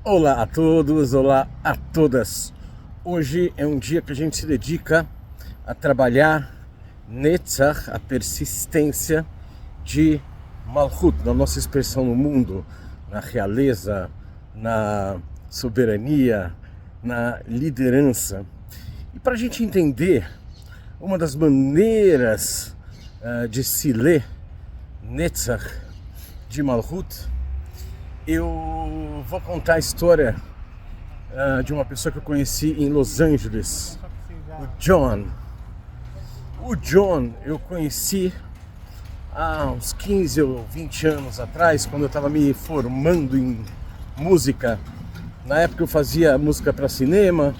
Olá a todos, olá a todas. Hoje é um dia que a gente se dedica a trabalhar Netzach, a persistência de Malchut, na nossa expressão no mundo, na realeza, na soberania, na liderança. E para a gente entender uma das maneiras de se ler Netzach de Malchut, eu vou contar a história de uma pessoa que eu conheci em Los Angeles, o John. O John eu conheci há uns 15 ou 20 anos atrás, quando eu estava me formando em música. Na época eu fazia música para cinema.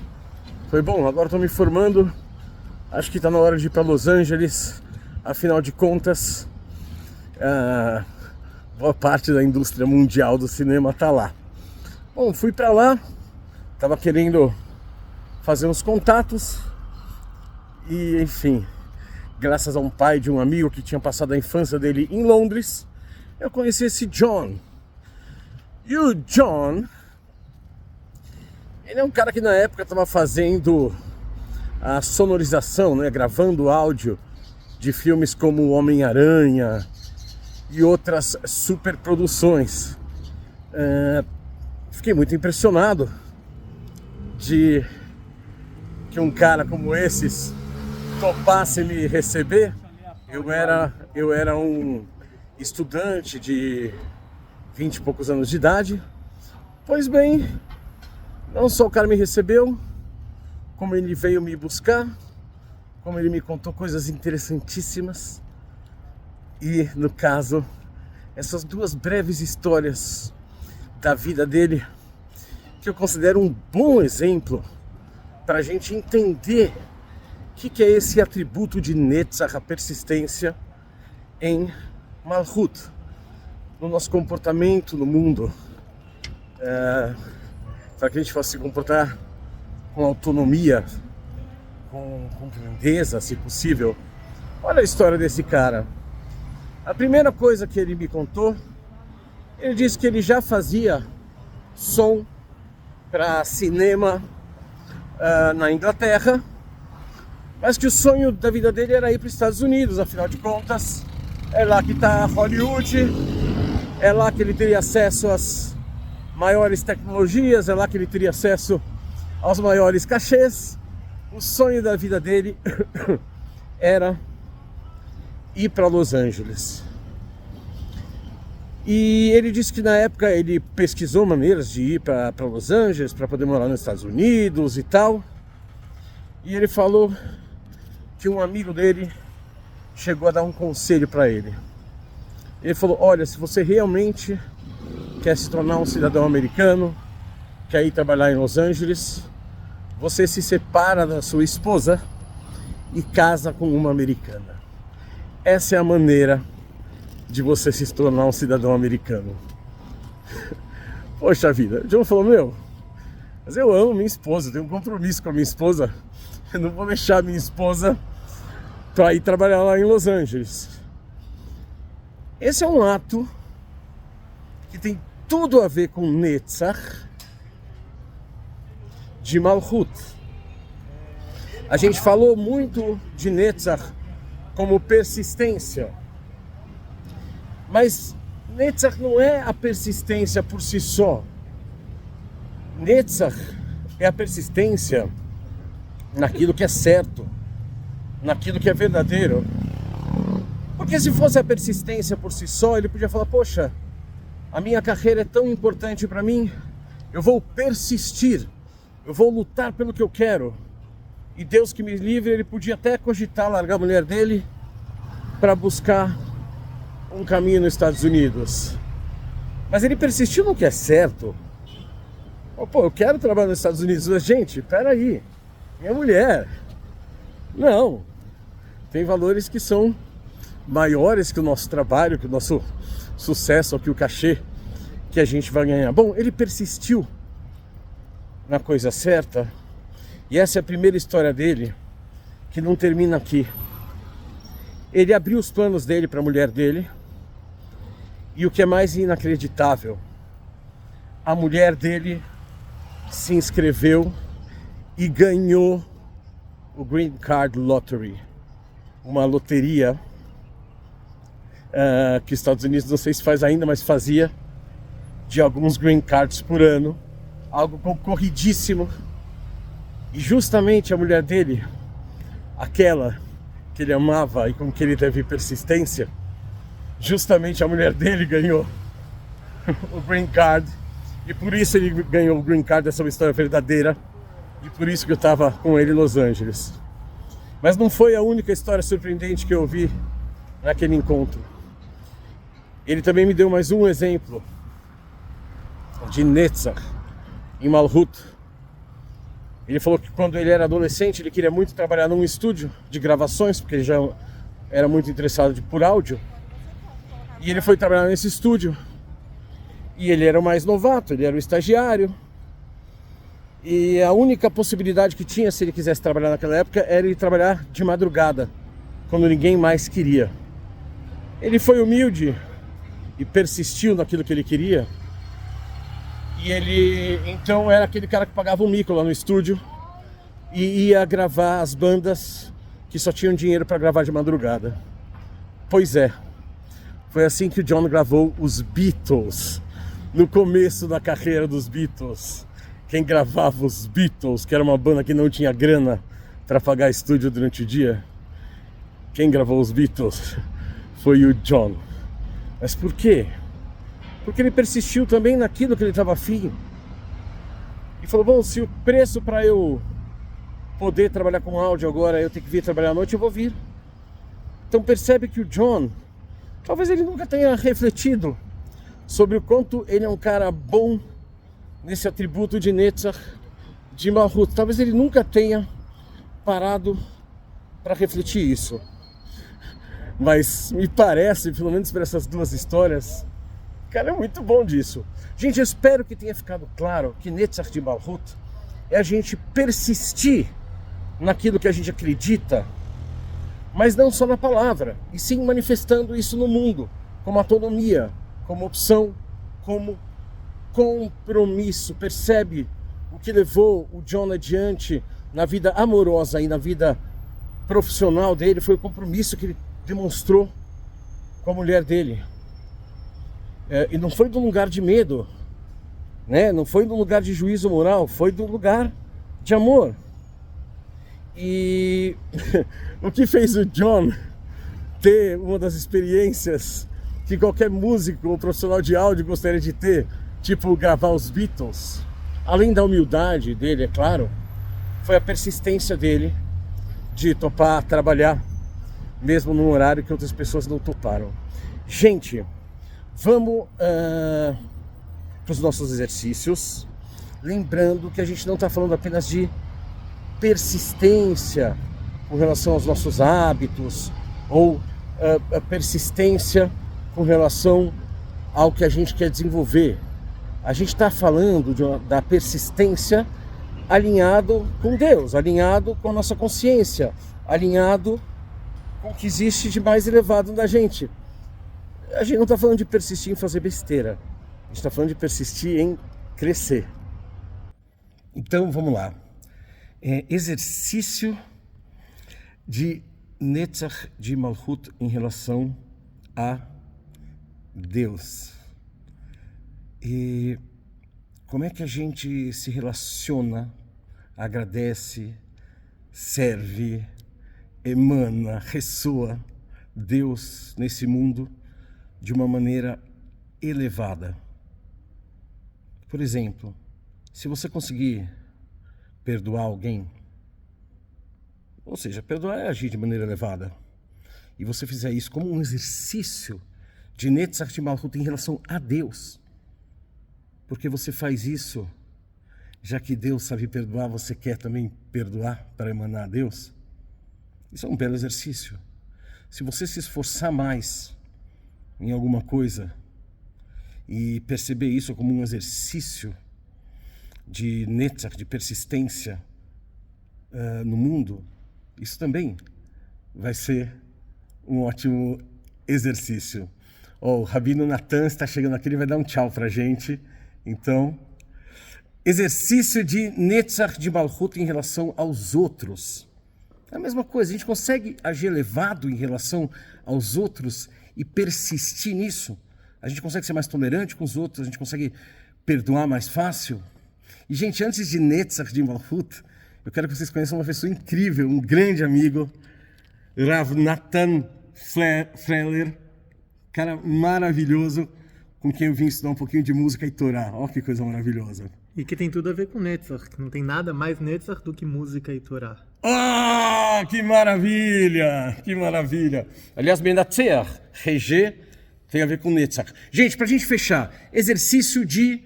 Foi bom, agora estou me formando, acho que está na hora de ir para Los Angeles. Afinal de contas, boa parte da indústria mundial do cinema tá lá. Bom, fui para lá, tava querendo fazer uns contatos e, enfim, graças a um pai de um amigo que tinha passado a infância dele em Londres, eu conheci esse John. E o John, ele é um cara que na época estava fazendo a sonorização, né, gravando áudio de filmes como O Homem-Aranha e outras superproduções. Fiquei muito impressionado de que um cara como esses topasse me receber. Eu era um estudante de 20 e poucos anos de idade. Pois bem, não só o cara me recebeu, como ele veio me buscar, como ele me contou coisas interessantíssimas. E, no caso, essas duas breves histórias da vida dele, que eu considero um bom exemplo para a gente entender o que é esse atributo de Netzach, a persistência, em Malchut, no nosso comportamento no mundo, para que a gente possa se comportar com autonomia, com grandeza, se possível. Olha a história desse cara. A primeira coisa que ele me contou, ele disse que ele já fazia som para cinema na Inglaterra, mas que o sonho da vida dele era ir para os Estados Unidos. Afinal de contas, é lá que está Hollywood, é lá que ele teria acesso às maiores tecnologias, é lá que ele teria acesso aos maiores cachês. O sonho da vida dele era ir para Los Angeles. E ele disse que na época ele pesquisou maneiras de ir para Los Angeles, para poder morar nos Estados Unidos e tal. E ele falou que um amigo dele chegou a dar um conselho para ele. Ele falou: olha, se você realmente quer se tornar um cidadão americano, quer ir trabalhar em Los Angeles, você se separa da sua esposa e casa com uma americana. Essa é a maneira de você se tornar um cidadão americano. Poxa vida, o John falou: mas eu amo minha esposa, eu tenho um compromisso com a minha esposa, eu não vou deixar minha esposa para ir trabalhar lá em Los Angeles. Esse é um ato que tem tudo a ver com Netzach de Malchut. A gente falou muito de Netzach como persistência, mas Netzach não é a persistência por si só. Netzach é a persistência naquilo que é certo, naquilo que é verdadeiro. Porque se fosse a persistência por si só, ele podia falar: poxa, a minha carreira é tão importante para mim, eu vou persistir, eu vou lutar pelo que eu quero. E Deus que me livre, ele podia até cogitar largar a mulher dele para buscar um caminho nos Estados Unidos. Mas ele persistiu no que é certo. Pô, eu quero trabalhar nos Estados Unidos. Mas, gente, peraí, minha mulher. Não, tem valores que são maiores que o nosso trabalho, que o nosso sucesso, que o cachê que a gente vai ganhar. Bom, ele persistiu na coisa certa. E essa é a primeira história dele, que não termina aqui. Ele abriu os planos dele para a mulher dele. E o que é mais inacreditável, a mulher dele se inscreveu e ganhou o Green Card Lottery, uma loteria que os Estados Unidos, não sei se faz ainda, mas fazia, de alguns Green Cards por ano, algo concorridíssimo. E justamente a mulher dele, aquela que ele amava e com que ele teve persistência, justamente a mulher dele ganhou o Green Card, e por isso ele ganhou o Green Card. Essa é uma história verdadeira, e por isso que eu estava com ele em Los Angeles. Mas não foi a única história surpreendente que eu ouvi naquele encontro. Ele também me deu mais um exemplo de Netzach em Malhut. Ele falou que quando ele era adolescente ele queria muito trabalhar num estúdio de gravações, porque ele já era muito interessado por áudio. E ele foi trabalhar nesse estúdio. E ele era o mais novato, ele era o estagiário. E a única possibilidade que tinha, se ele quisesse trabalhar naquela época, era ele trabalhar de madrugada, quando ninguém mais queria. Ele foi humilde e persistiu naquilo que ele queria. E ele, então, era aquele cara que pagava um mico lá no estúdio e ia gravar as bandas que só tinham dinheiro para gravar de madrugada. Pois é, foi assim que o John gravou os Beatles, no começo da carreira dos Beatles. Quem gravava os Beatles, que era uma banda que não tinha grana para pagar estúdio durante o dia, quem gravou os Beatles foi o John. Mas por quê? Porque ele persistiu também naquilo que ele estava afim. E falou, bom, se o preço para eu poder trabalhar com áudio agora, eu tenho que vir trabalhar à noite, eu vou vir. Então percebe que o John, talvez ele nunca tenha refletido sobre o quanto ele é um cara bom nesse atributo de Netzach, de Malhut. Talvez ele nunca tenha parado para refletir isso. Mas me parece, pelo menos por essas duas histórias, o cara é muito bom disso. Gente, eu espero que tenha ficado claro que Netzach de Malhut é a gente persistir naquilo que a gente acredita, mas não só na palavra, e sim manifestando isso no mundo, como autonomia, como opção, como compromisso. Percebe o que levou o John adiante na vida amorosa e na vida profissional dele? Foi o compromisso que ele demonstrou com a mulher dele. E não foi de um lugar de medo, né? Não foi de um lugar de juízo moral, foi de um lugar de amor. E o que fez o John ter uma das experiências que qualquer músico ou profissional de áudio gostaria de ter, tipo gravar os Beatles, além da humildade dele, é claro, foi a persistência dele de topar trabalhar mesmo num horário que outras pessoas não toparam. Gente, vamos para os nossos exercícios, lembrando que a gente não está falando apenas de persistência com relação aos nossos hábitos, ou a persistência com relação ao que a gente quer desenvolver. A gente está falando da persistência alinhado com Deus, alinhado com a nossa consciência, alinhado com o que existe de mais elevado na gente. A gente não está falando de persistir em fazer besteira, a gente está falando de persistir em crescer. Então vamos lá. Exercício de Netzach de Malhut em relação a Deus. E como é que a gente se relaciona, agradece, serve, emana, ressoa Deus nesse mundo de uma maneira elevada? Por exemplo, se você conseguir perdoar alguém, ou seja, perdoar é agir de maneira elevada, e você fizer isso como um exercício de Netzach de Malhut em relação a Deus, porque você faz isso, já que Deus sabe perdoar, você quer também perdoar para emanar a Deus? Isso é um belo exercício. Se você se esforçar mais em alguma coisa e perceber isso como um exercício de Netzach, de persistência no mundo, isso também vai ser um ótimo exercício. O Rabino Natan está chegando aqui, ele vai dar um tchau pra gente. Então, exercício de Netzach de Malchut em relação aos outros. É a mesma coisa, a gente consegue agir elevado em relação aos outros e persistir nisso. A gente consegue ser mais tolerante com os outros, a gente consegue perdoar mais fácil. E, gente, antes de Netzach de Malchut, eu quero que vocês conheçam uma pessoa incrível, um grande amigo, Rav Natan Freller, cara maravilhoso, com quem eu vim estudar um pouquinho de música e Torá. Olha que coisa maravilhosa. E que tem tudo a ver com Netzach, que não tem nada mais Netzach do que música e Torá. Ah, que maravilha! Que maravilha! Aliás, Benatzeach, Regê, tem a ver com Netzach. Gente, pra gente fechar, exercício de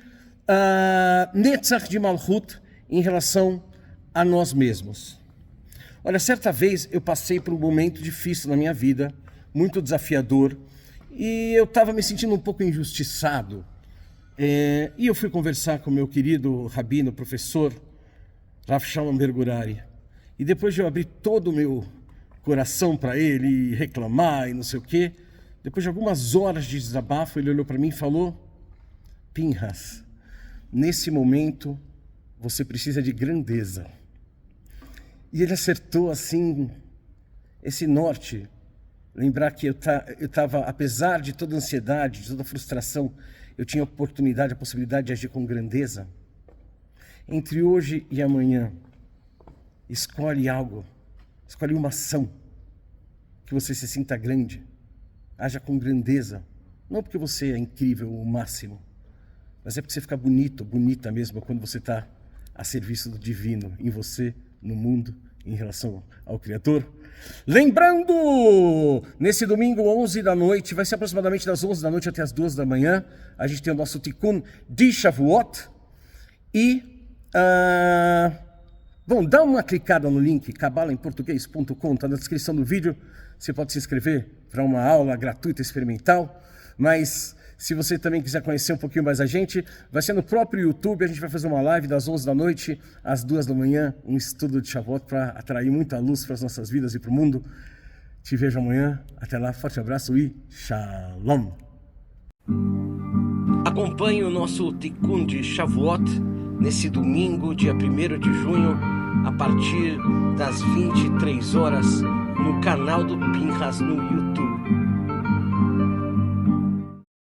Netzach de Malchut em relação a nós mesmos. Olha, certa vez eu passei por um momento difícil na minha vida, muito desafiador, e eu estava me sentindo um pouco injustiçado. E eu fui conversar com o meu querido rabino, professor, Rav Shalom Bergurari. E depois de eu abrir todo o meu coração para ele e reclamar e não sei o quê, depois de algumas horas de desabafo, ele olhou para mim e falou: Pinhas, nesse momento você precisa de grandeza. E ele acertou assim esse norte. Lembrar que eu estava, apesar de toda a ansiedade, de toda a frustração, eu tinha a oportunidade, a possibilidade de agir com grandeza. Entre hoje e amanhã, escolhe algo, escolhe uma ação que você se sinta grande. Haja com grandeza, não porque você é incrível ou o máximo, mas é porque você fica bonito, bonita mesmo, quando você está a serviço do divino, em você, no mundo, em relação ao Criador. Lembrando, nesse domingo, 11 da noite, vai ser aproximadamente das 11 da noite até as 2 da manhã, a gente tem o nosso Tikkun de Shavuot. E, bom, dá uma clicada no link, cabalaemportuguês.com, está na descrição do vídeo, você pode se inscrever para uma aula gratuita experimental, mas se você também quiser conhecer um pouquinho mais a gente, vai ser no próprio YouTube, a gente vai fazer uma live das 11 da noite às 2 da manhã, um estudo de Shavuot para atrair muita luz para as nossas vidas e para o mundo. Te vejo amanhã, até lá, forte abraço e Shalom! Acompanhe o nosso Tikkun de Shavuot nesse domingo, dia 1º de junho, a partir das 23 horas, no canal do Pinhas no YouTube.